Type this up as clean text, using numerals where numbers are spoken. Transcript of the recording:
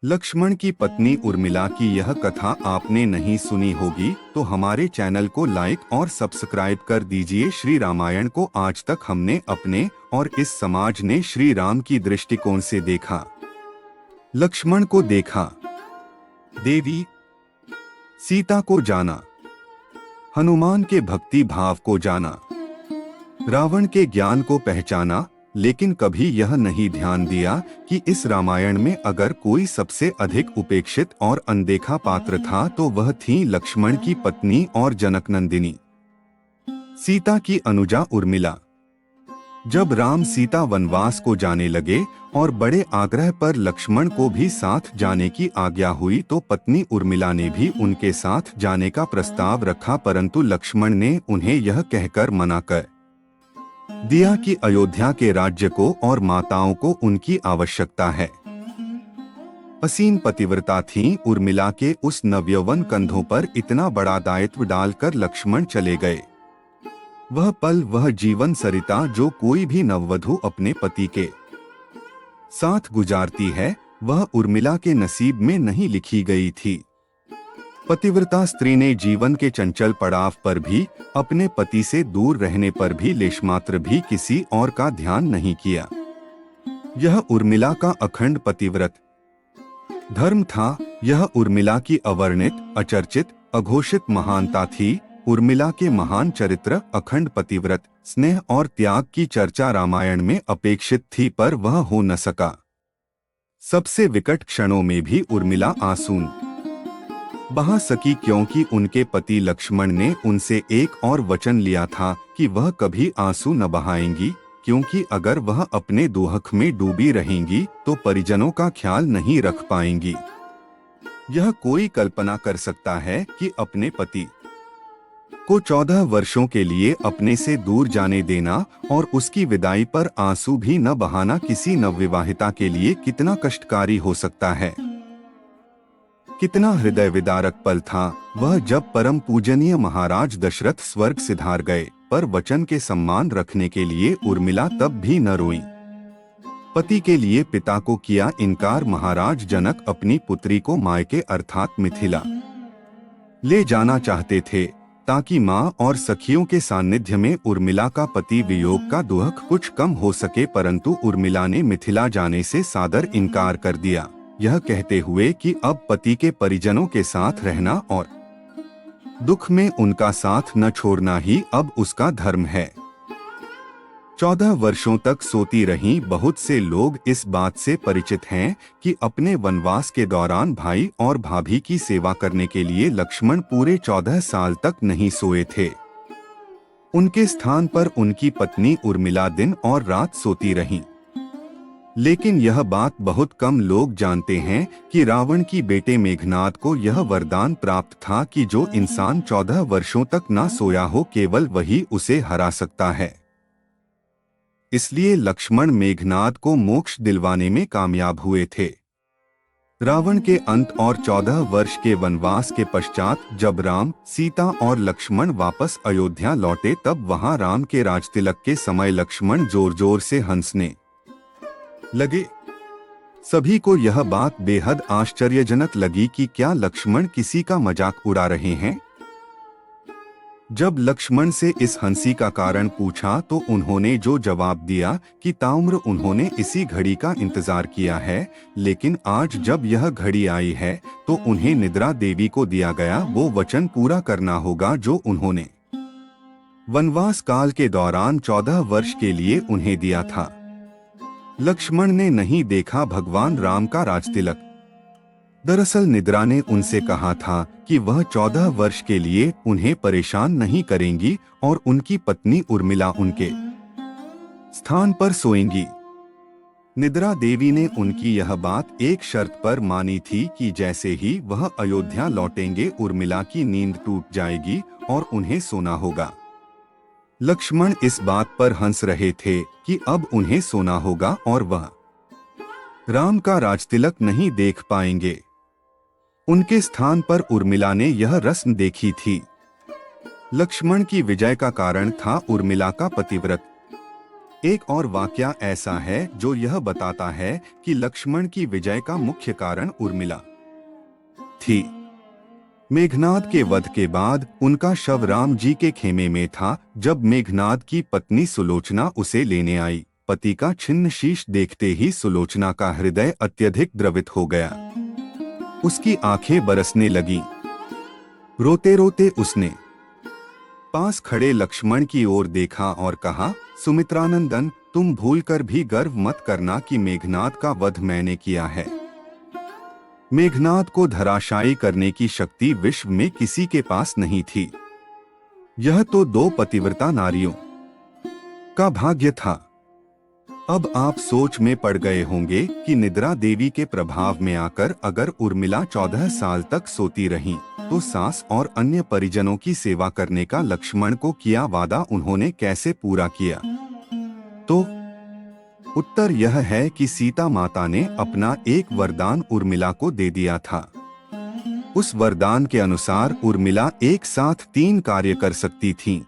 लक्ष्मण की पत्नी उर्मिला की यह कथा आपने नहीं सुनी होगी तो हमारे चैनल को लाइक और सब्सक्राइब कर दीजिए। श्री रामायण को आज तक हमने अपने और इस समाज ने श्री राम की दृष्टिकोण से देखा। लक्ष्मण को देखा, देवी सीता को जाना, हनुमान के भक्ति भाव को जाना, रावण के ज्ञान को पहचाना, लेकिन कभी यह नहीं ध्यान दिया कि इस रामायण में अगर कोई सबसे अधिक उपेक्षित और अनदेखा पात्र था तो वह थी लक्ष्मण की पत्नी और जनकनंदिनी, सीता की अनुजा उर्मिला। जब राम सीता वनवास को जाने लगे और बड़े आग्रह पर लक्ष्मण को भी साथ जाने की आज्ञा हुई तो पत्नी उर्मिला ने भी उनके साथ जाने का प्रस्ताव रखा, परंतु लक्ष्मण ने उन्हें यह कहकर मना कर दिया कि अयोध्या के राज्य को और माताओं को उनकी आवश्यकता है। असीम पतिव्रता थीं उर्मिला के उस नवयौवन कंधों पर इतना बड़ा दायित्व डालकर लक्ष्मण चले गए। वह पल, वह जीवन सरिता जो कोई भी नववधु अपने पति के साथ गुजारती है, वह उर्मिला के नसीब में नहीं लिखी गई थी। पतिव्रता स्त्री ने जीवन के चंचल पड़ाव पर भी, अपने पति से दूर रहने पर भी लेशमात्र भी किसी और का ध्यान नहीं किया। यह उर्मिला का अखंड पतिव्रत धर्म था। यह उर्मिला की अवर्णित, अचर्चित, अघोषित महानता थी। उर्मिला के महान चरित्र, अखंड पतिव्रत, स्नेह और त्याग की चर्चा रामायण में अपेक्षित थी, पर वह हो न सका। सबसे विकट क्षणों में भी उर्मिला आंसू बहा सकी, क्योंकि उनके पति लक्ष्मण ने उनसे एक और वचन लिया था कि वह कभी आंसू न बहाएंगी, क्योंकि अगर वह अपने दुख में डूबी रहेंगी तो परिजनों का ख्याल नहीं रख पाएंगी। यह कोई कल्पना कर सकता है कि अपने पति को 14 वर्षों के लिए अपने से दूर जाने देना और उसकी विदाई पर आंसू भी न बहाना किसी नवविवाहिता के लिए कितना कष्टकारी हो सकता है। कितना हृदय विदारक पल था वह जब परम पूजनीय महाराज दशरथ स्वर्ग सिधार गए, पर वचन के सम्मान रखने के लिए उर्मिला तब भी न रोई। पति के लिए पिता को किया इनकार। महाराज जनक अपनी पुत्री को मायके अर्थात मिथिला ले जाना चाहते थे ताकि मां और सखियों के सानिध्य में उर्मिला का पति वियोग का दुख कुछ कम हो सके, परंतु उर्मिला ने मिथिला जाने से सादर इनकार कर दिया, यह कहते हुए कि अब पति के परिजनों के साथ रहना और दुख में उनका साथ न छोड़ना ही अब उसका धर्म है। 14 वर्षों तक सोती रहीं। बहुत से लोग इस बात से परिचित हैं कि अपने वनवास के दौरान भाई और भाभी की सेवा करने के लिए लक्ष्मण पूरे 14 साल तक नहीं सोए थे। उनके स्थान पर उनकी पत्नी उर्मिला दिन और रात सोती रहीं। लेकिन यह बात बहुत कम लोग जानते हैं कि रावण की बेटे मेघनाद को यह वरदान प्राप्त था कि जो इंसान 14 वर्षों तक ना सोया हो केवल वही उसे हरा सकता है। इसलिए लक्ष्मण मेघनाद को मोक्ष दिलवाने में कामयाब हुए थे। रावण के अंत और 14 वर्ष के वनवास के पश्चात जब राम, सीता और लक्ष्मण वापस अयोध्या लौटे तब वहां राम के राजतिलक के समय लक्ष्मण जोर जोर से हंसने लगे। सभी को यह बात बेहद आश्चर्यजनक लगी कि क्या लक्ष्मण किसी का मजाक उड़ा रहे हैं। जब लक्ष्मण से इस हंसी का कारण पूछा तो उन्होंने जो जवाब दिया कि ताउम्र उन्होंने इसी घड़ी का इंतजार किया है, लेकिन आज जब यह घड़ी आई है तो उन्हें निद्रा देवी को दिया गया वो वचन पूरा करना होगा जो उन्होंने वनवास काल के दौरान 14 वर्ष के लिए उन्हें दिया था। लक्ष्मण ने नहीं देखा भगवान राम का राजतिलक। दरअसल निद्रा ने उनसे कहा था कि वह 14 वर्ष के लिए उन्हें परेशान नहीं करेंगी और उनकी पत्नी उर्मिला उनके स्थान पर सोएंगी। निद्रा देवी ने उनकी यह बात एक शर्त पर मानी थी कि जैसे ही वह अयोध्या लौटेंगे उर्मिला की नींद टूट जाएगी और उन्हें सोना होगा। लक्ष्मण इस बात पर हंस रहे थे कि अब उन्हें सोना होगा और वह राम का राजतिलक नहीं देख पाएंगे। उनके स्थान पर उर्मिला ने यह रस्म देखी थी। लक्ष्मण की विजय का कारण था उर्मिला का पतिव्रत एक और वाकया ऐसा है जो यह बताता है कि लक्ष्मण की विजय का मुख्य कारण उर्मिला थी। मेघनाद के वध के बाद उनका शव राम जी के खेमे में था। जब मेघनाद की पत्नी सुलोचना उसे लेने आई, पति का छिन्न शीश देखते ही सुलोचना का हृदय अत्यधिक द्रवित हो गया। उसकी आंखें बरसने लगीं। रोते रोते उसने पास खड़े लक्ष्मण की ओर देखा और कहा, सुमित्रानंदन, तुम भूलकर भी गर्व मत करना कि मेघनाद का वध मैंने किया है। मेघनाद को धराशायी करने की शक्ति विश्व में किसी के पास नहीं थी। यह तो दो पतिव्रता नारियों का भाग्य था। अब आप सोच में पड़ गए होंगे कि निद्रा देवी के प्रभाव में आकर अगर उर्मिला 14 साल तक सोती रहीं, तो सास और अन्य परिजनों की सेवा करने का लक्ष्मण को किया वादा उन्होंने कैसे पूरा किया? तो उत्तर यह है कि सीता माता ने अपना एक वरदान उर्मिला को दे दिया था। उस वरदान के अनुसार उर्मिला एक साथ 3 कार्य कर सकती थीं।